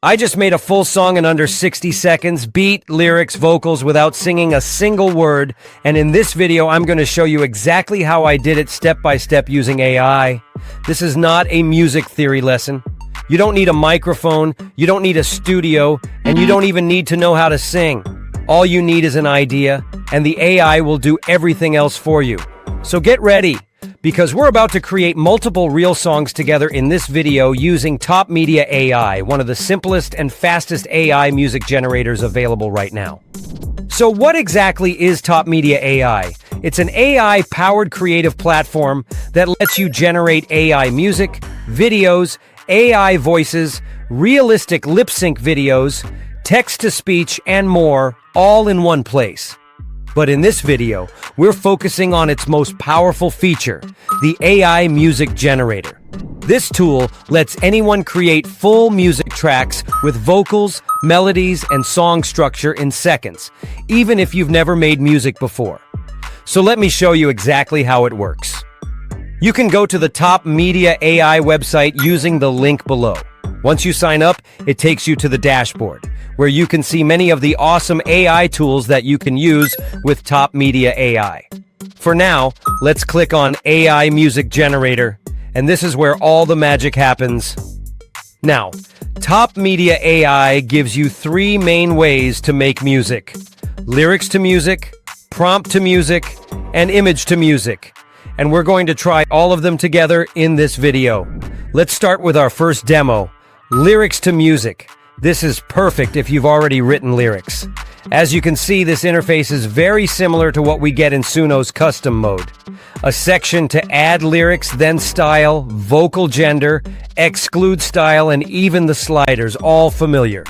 I just made a full song in under 60 seconds, beat, lyrics, vocals without singing a single word, and in this video I'm going to show you exactly how I did it step by step using AI. This is not a music theory lesson. You don't need a microphone, you don't need a studio, and you don't even need to know how to sing. All you need is an idea, and the AI will do everything else for you. So get ready, because we're about to create multiple real songs together in this video using TopMedia AI, one of the simplest and fastest AI music generators available right now. So what exactly is TopMedia AI? It's an AI-powered creative platform that lets you generate AI music, videos, AI voices, realistic lip-sync videos, text-to-speech, and more, all in one place. But in this video, we're focusing on its most powerful feature, the AI music generator. This tool lets anyone create full music tracks with vocals, melodies, and song structure in seconds, even if you've never made music before. So let me show you exactly how it works. You can go to the TopMedia AI website using the link below. Once you sign up, it takes you to the dashboard, where you can see many of the awesome AI tools that you can use with TopMedia AI. For now, let's click on AI Music Generator, and this is where all the magic happens. Now, TopMedia AI gives you three main ways to make music: lyrics to music, prompt to music, and image to music. And we're going to try all of them together in this video. Let's start with our first demo, lyrics to music. This is perfect if you've already written lyrics. As you can see, this interface is very similar to what we get in Suno's custom mode. A section to add lyrics, then style, vocal gender, exclude style, and even the sliders, all familiar.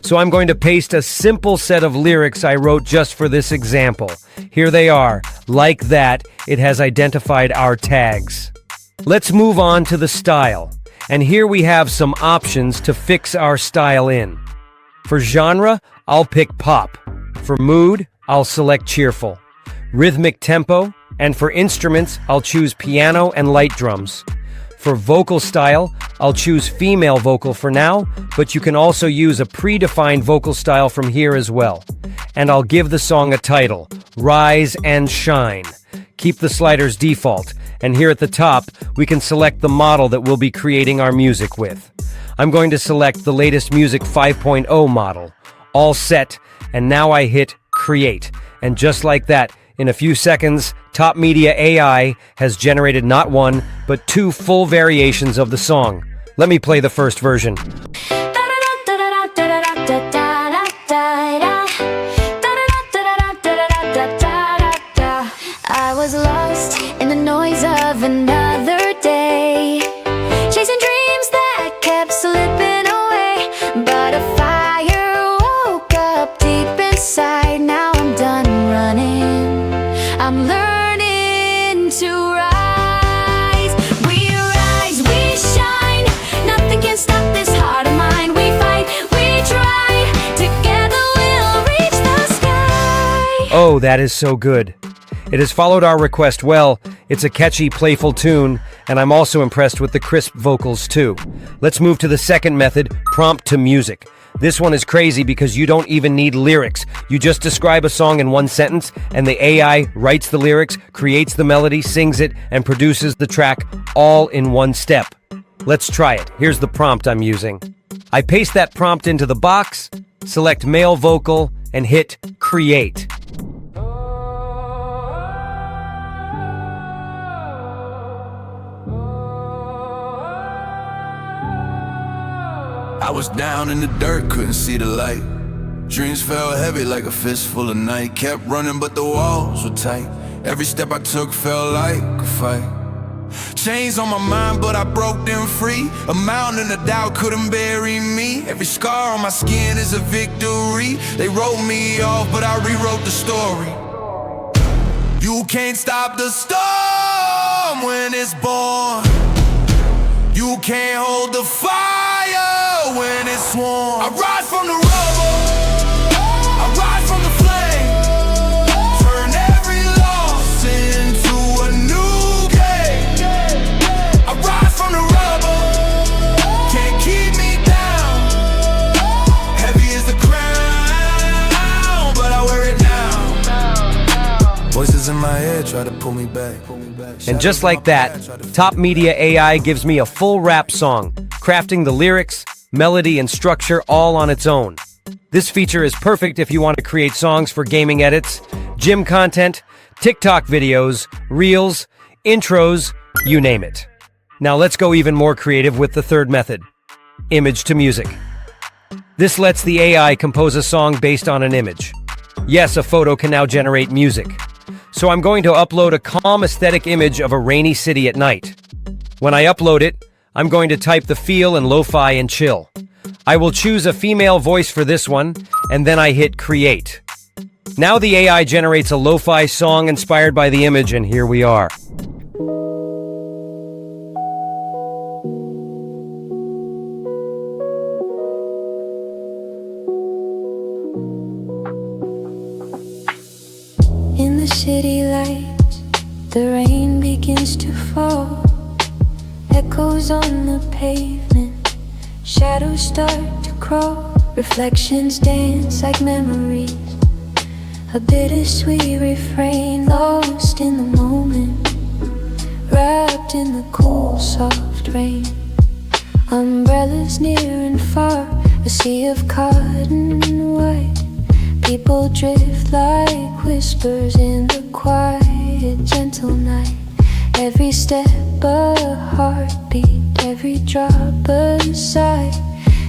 So I'm going to paste a simple set of lyrics I wrote just for this example. Here they are. Like that, it has identified our tags. Let's move on to the style. And here we have some options to fix our style in. For genre, I'll pick pop. For mood, I'll select cheerful. Rhythmic tempo, and for instruments, I'll choose piano and light drums. For vocal style, I'll choose female vocal for now, but you can also use a predefined vocal style from here as well. And I'll give the song a title, Rise and Shine. Keep the sliders default, and here at the top, we can select the model that we'll be creating our music with. I'm going to select the latest Music 5.0 model. All set, and now I hit Create. And just like that, in a few seconds, TopMedia AI has generated not one, but two full variations of the song. Let me play the first version. I was lost in the noise of another day, chasing dreams that kept slipping away. But a fire woke up deep inside. Now I'm done running, I'm learning to rise. We shine, nothing can stop this heart of mine. We fight, we try, together we'll reach the sky. Oh, that is so good. It has followed our request well. It's a catchy, playful tune, and I'm also impressed with the crisp vocals too. Let's move to the second method, prompt to music. This one is crazy because you don't even need lyrics. You just describe a song in one sentence, and the AI writes the lyrics, creates the melody, sings it, and produces the track all in one step. Let's try it. Here's the prompt I'm using. I paste that prompt into the box, select male vocal, and hit Create. I was down in the dirt, couldn't see the light. Dreams fell heavy like a fistful of night. Kept running but the walls were tight. Every step I took felt like a fight. Chains on my mind but I broke them free. A mountain of doubt couldn't bury me. Every scar on my skin is a victory. They wrote me off but I rewrote the story. You can't stop the storm when it's born. You can't hold the fire when it's warm. I rise from the rubble, I rise from the flame. Turn every loss into a new game. I rise from the rubble, can't keep me down. Voices in my head try to pull me back. And just like that, TopMedia AI gives me a full rap song, crafting the lyrics, melody, and structure all on its own. This feature is perfect if you want to create songs for gaming edits, gym content, TikTok videos, reels, intros, you name it. Now let's go even more creative with the third method, image to music. This lets the AI compose a song based on an image. Yes, a photo can now generate music. So I'm going to upload a calm aesthetic image of a rainy city at night. When I upload it, I'm going to type the feel and lo-fi and chill. I will choose a female voice for this one, and then I hit create. Now the AI generates a lo-fi song inspired by the image, and here we are. In the city lights, the rain begins to fall. Echoes on the pavement, shadows start to crawl. Reflections dance like memories, a bittersweet refrain lost in the moment, wrapped in the cool soft rain. Umbrellas near and far, a sea of cotton and white. People drift like whispers in the quiet, gentle night. Every step a heartbeat, every drop a sigh.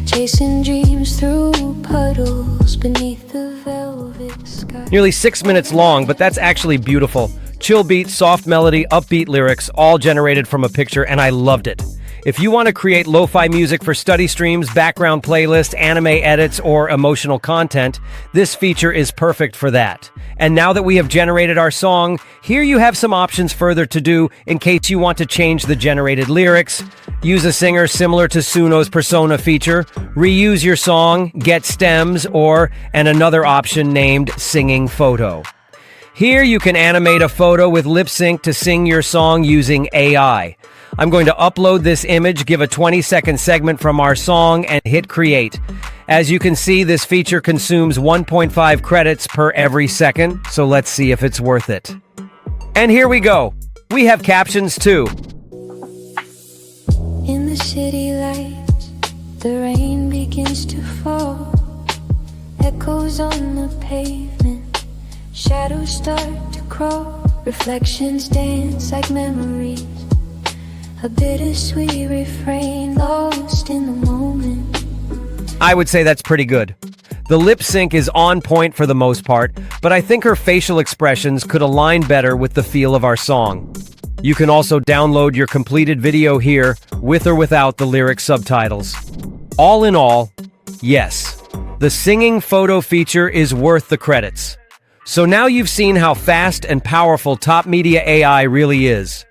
Chasing dreams through puddles beneath the velvet sky. Nearly 6 minutes long, but that's actually beautiful. Chill beat, soft melody, upbeat lyrics, all generated from a picture, and I loved it. If you want to create lo-fi music for study streams, background playlists, anime edits, or emotional content, this feature is perfect for that. And now that we have generated our song, here you have some options further to do in case you want to change the generated lyrics, use a singer similar to Suno's Persona feature, reuse your song, get stems, and another option named Singing Photo. Here you can animate a photo with lip sync to sing your song using AI. I'm going to upload this image, give a 20-second segment from our song, and hit create. As you can see, this feature consumes 1.5 credits per every second, so let's see if it's worth it. And here we go. We have captions too. In the city lights, the rain begins to fall. Echoes on the pavement, shadows start to crawl. Reflections dance like memories, a bittersweet refrain lost in the moment. I would say that's pretty good. The lip sync is on point for the most part, but I think her facial expressions could align better with the feel of our song. You can also download your completed video here, with or without the lyric subtitles. All in all, yes, the singing photo feature is worth the credits. So now you've seen how fast and powerful TopMedia AI really is.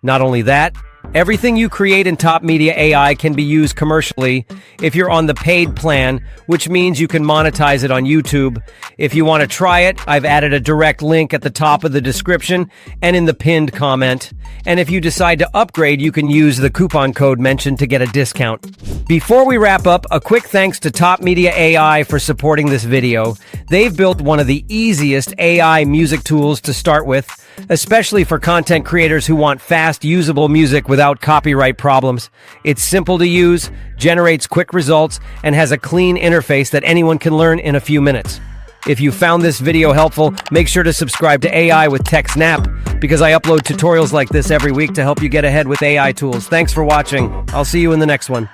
Not only that, everything you create in TopMedia AI can be used commercially if you're on the paid plan, which means you can monetize it on YouTube. If you want to try it, I've added a direct link at the top of the description and in the pinned comment. And if you decide to upgrade, you can use the coupon code mentioned to get a discount. Before we wrap up, a quick thanks to TopMedia AI for supporting this video. They've built one of the easiest AI music tools to start with, especially for content creators who want fast, usable music without copyright problems. It's simple to use, generates quick results, and has a clean interface that anyone can learn in a few minutes. If you found this video helpful, make sure to subscribe to AI with Tech Snap, because I upload tutorials like this every week to help you get ahead with AI tools. Thanks for watching. I'll see you in the next one.